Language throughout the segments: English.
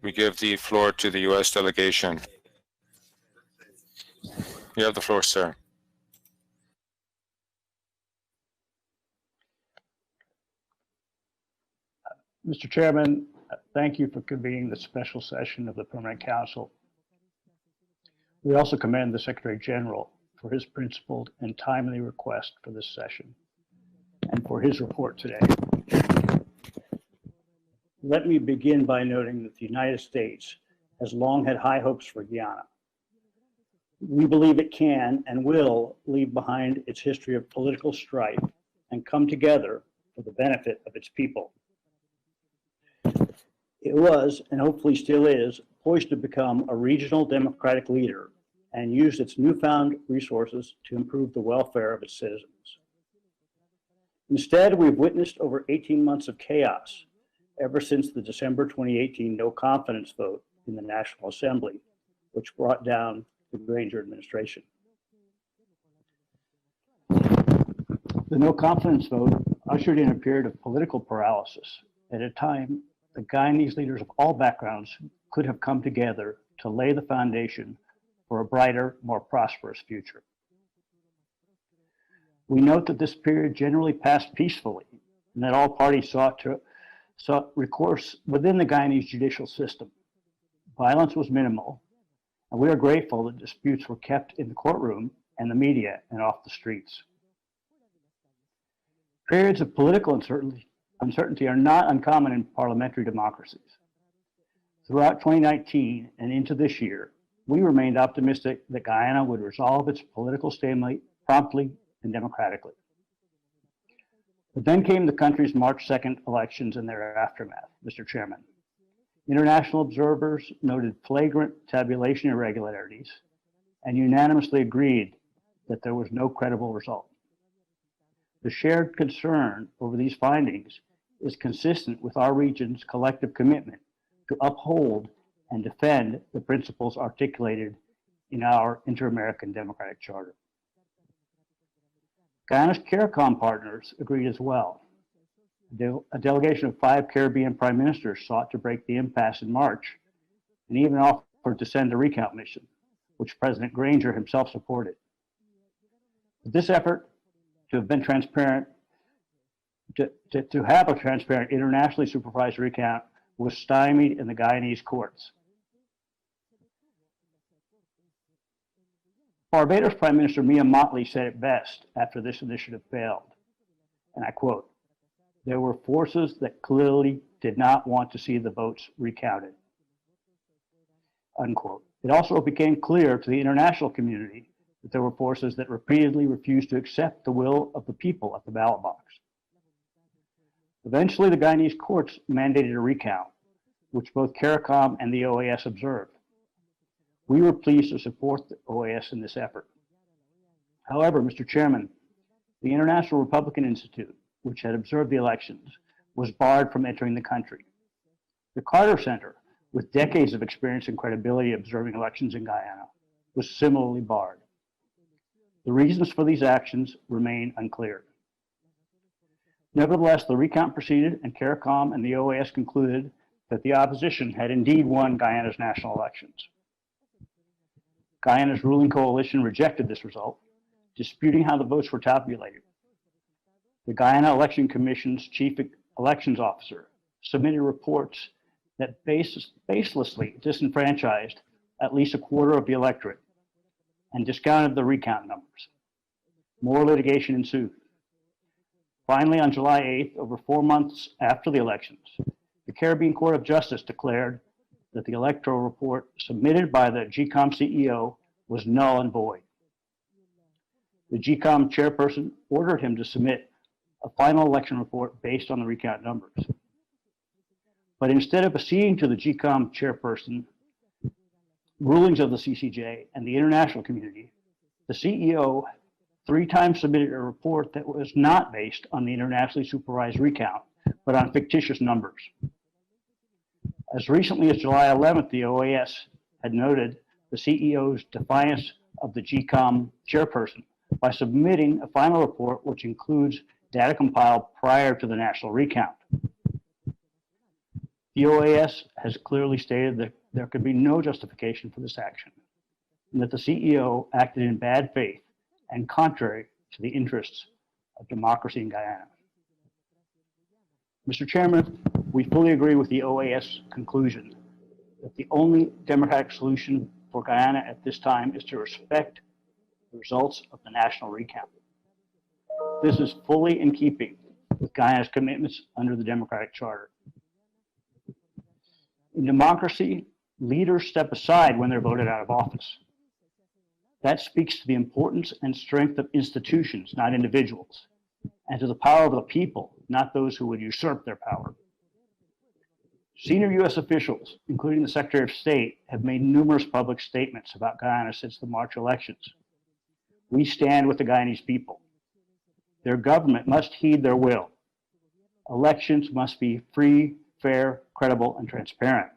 we give the floor to the U.S. delegation. You have the floor, sir. Mr. Chairman, thank you for convening the special session of the Permanent Council. We also commend the Secretary General for his principled and timely request for this session and for his report today. Let me begin by noting that the United States has long had high hopes for Guyana. We believe it can and will leave behind its history of political strife and come together for the benefit of its people. It was, and hopefully still is, poised to become a regional democratic leader and use its newfound resources to improve the welfare of its citizens. Instead, we've witnessed over 18 months of chaos ever since the December 2018 no confidence vote in the National Assembly, which brought down the Granger administration. The no confidence vote ushered in a period of political paralysis at a time the Guyanese leaders of all backgrounds could have come together to lay the foundation for a brighter, more prosperous future. We note that this period generally passed peacefully and that all parties sought recourse within the Guyanese judicial system. Violence was minimal, and we are grateful that disputes were kept in the courtroom and the media and off the streets. Periods of political uncertainty are not uncommon in parliamentary democracies. Throughout 2019 and into this year, we remained optimistic that Guyana would resolve its political stalemate promptly and democratically. But then came the country's March 2nd elections and their aftermath, Mr. Chairman. International observers noted flagrant tabulation irregularities and unanimously agreed that there was no credible result. The shared concern over these findings is consistent with our region's collective commitment to uphold and defend the principles articulated in our Inter-American Democratic Charter. Guyana's CARICOM partners agreed as well. A delegation of 5 Caribbean prime ministers sought to break the impasse in March and even offered to send a recount mission, which President Granger himself supported. But this effort to have been transparent, to have a transparent internationally supervised recount was stymied in the Guyanese courts. Barbados Prime Minister Mia Mottley said it best after this initiative failed, and I quote, "There were forces that clearly did not want to see the votes recounted," unquote. It also became clear to the international community that there were forces that repeatedly refused to accept the will of the people at the ballot box. Eventually, the Guyanese courts mandated a recount, which both CARICOM and the OAS observed. We were pleased to support the OAS in this effort. However, Mr. Chairman, the International Republican Institute, which had observed the elections, was barred from entering the country. The Carter Center, with decades of experience and credibility observing elections in Guyana, was similarly barred. The reasons for these actions remain unclear. Nevertheless, the recount proceeded, and CARICOM and the OAS concluded that the opposition had indeed won Guyana's national elections. Guyana's ruling coalition rejected this result, disputing how the votes were tabulated. The Guyana Election Commission's chief elections officer submitted reports that baselessly disenfranchised at least a quarter of the electorate and discounted the recount numbers. More litigation ensued. Finally, on July 8th, over 4 months after the elections, the Caribbean Court of Justice declared that the electoral report submitted by the GCOM CEO was null and void. The GCOM chairperson ordered him to submit a final election report based on the recount numbers. But instead of acceding to the GCOM chairperson rulings of the CCJ and the international community, the CEO 3 times submitted a report that was not based on the internationally supervised recount, but on fictitious numbers. As recently as July 11th, the OAS had noted the CEO's defiance of the GCOM chairperson by submitting a final report which includes data compiled prior to the national recount. The OAS has clearly stated that there could be no justification for this action, and that the CEO acted in bad faith and contrary to the interests of democracy in Guyana. Mr. Chairman, we fully agree with the OAS conclusion that the only democratic solution for Guyana at this time is to respect the results of the national recount. This is fully in keeping with Guyana's commitments under the Democratic Charter. In democracy, leaders step aside when they're voted out of office. That speaks to the importance and strength of institutions, not individuals, and to the power of the people, not those who would usurp their power. Senior U.S. officials, including the Secretary of State, have made numerous public statements about Guyana since the March elections. We stand with the Guyanese people. Their government must heed their will. Elections must be free, fair, credible, and transparent.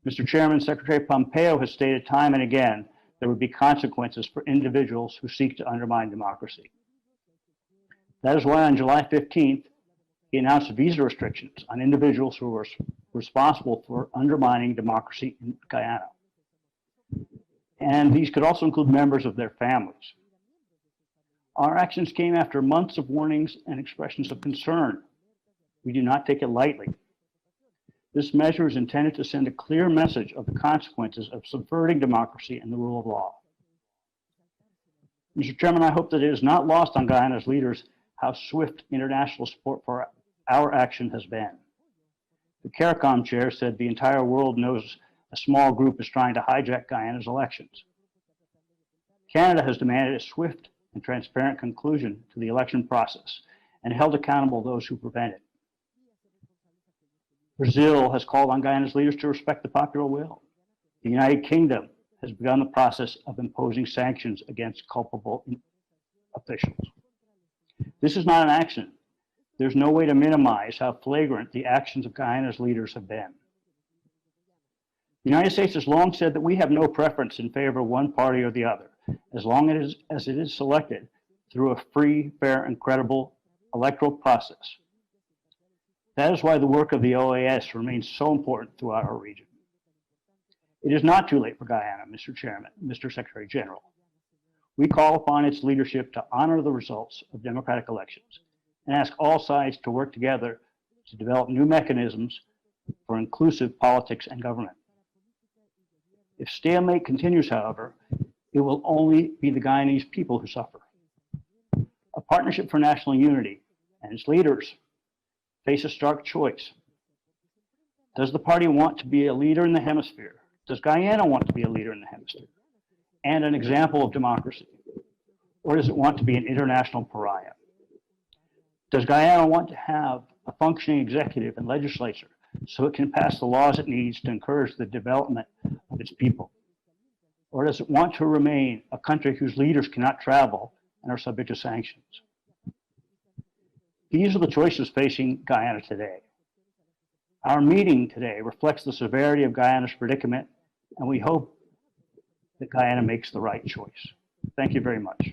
Mr. Chairman, Secretary Pompeo has stated time and again there would be consequences for individuals who seek to undermine democracy. That is why on July 15th, he announced visa restrictions on individuals who were responsible for undermining democracy in Guyana. And these could also include members of their families. Our actions came after months of warnings and expressions of concern. We do not take it lightly. This measure is intended to send a clear message of the consequences of subverting democracy and the rule of law. Mr. Chairman, I hope that it is not lost on Guyana's leaders how swift international support for our action has been. The CARICOM chair said the entire world knows a small group is trying to hijack Guyana's elections. Canada has demanded a swift and transparent conclusion to the election process and held accountable those who prevent it. Brazil has called on Guyana's leaders to respect the popular will. The United Kingdom has begun the process of imposing sanctions against culpable officials. This is not an accident. There's no way to minimize how flagrant the actions of Guyana's leaders have been. The United States has long said that we have no preference in favor of one party or the other, as long as it is selected through a free, fair, and credible electoral process. That is why the work of the OAS remains so important throughout our region. It is not too late for Guyana, Mr. Chairman, Mr. Secretary General. We call upon its leadership to honor the results of democratic elections and ask all sides to work together to develop new mechanisms for inclusive politics and government. If stalemate continues, however, it will only be the Guyanese people who suffer. A Partnership for National Unity and its leaders face a stark choice. Does the party want to be a leader in the hemisphere? Does Guyana want to be a leader in the hemisphere and an example of democracy? Or does it want to be an international pariah? Does Guyana want to have a functioning executive and legislature so it can pass the laws it needs to encourage the development of its people? Or does it want to remain a country whose leaders cannot travel and are subject to sanctions? These are the choices facing Guyana today. Our meeting today reflects the severity of Guyana's predicament, and we hope that Guyana makes the right choice. Thank you very much.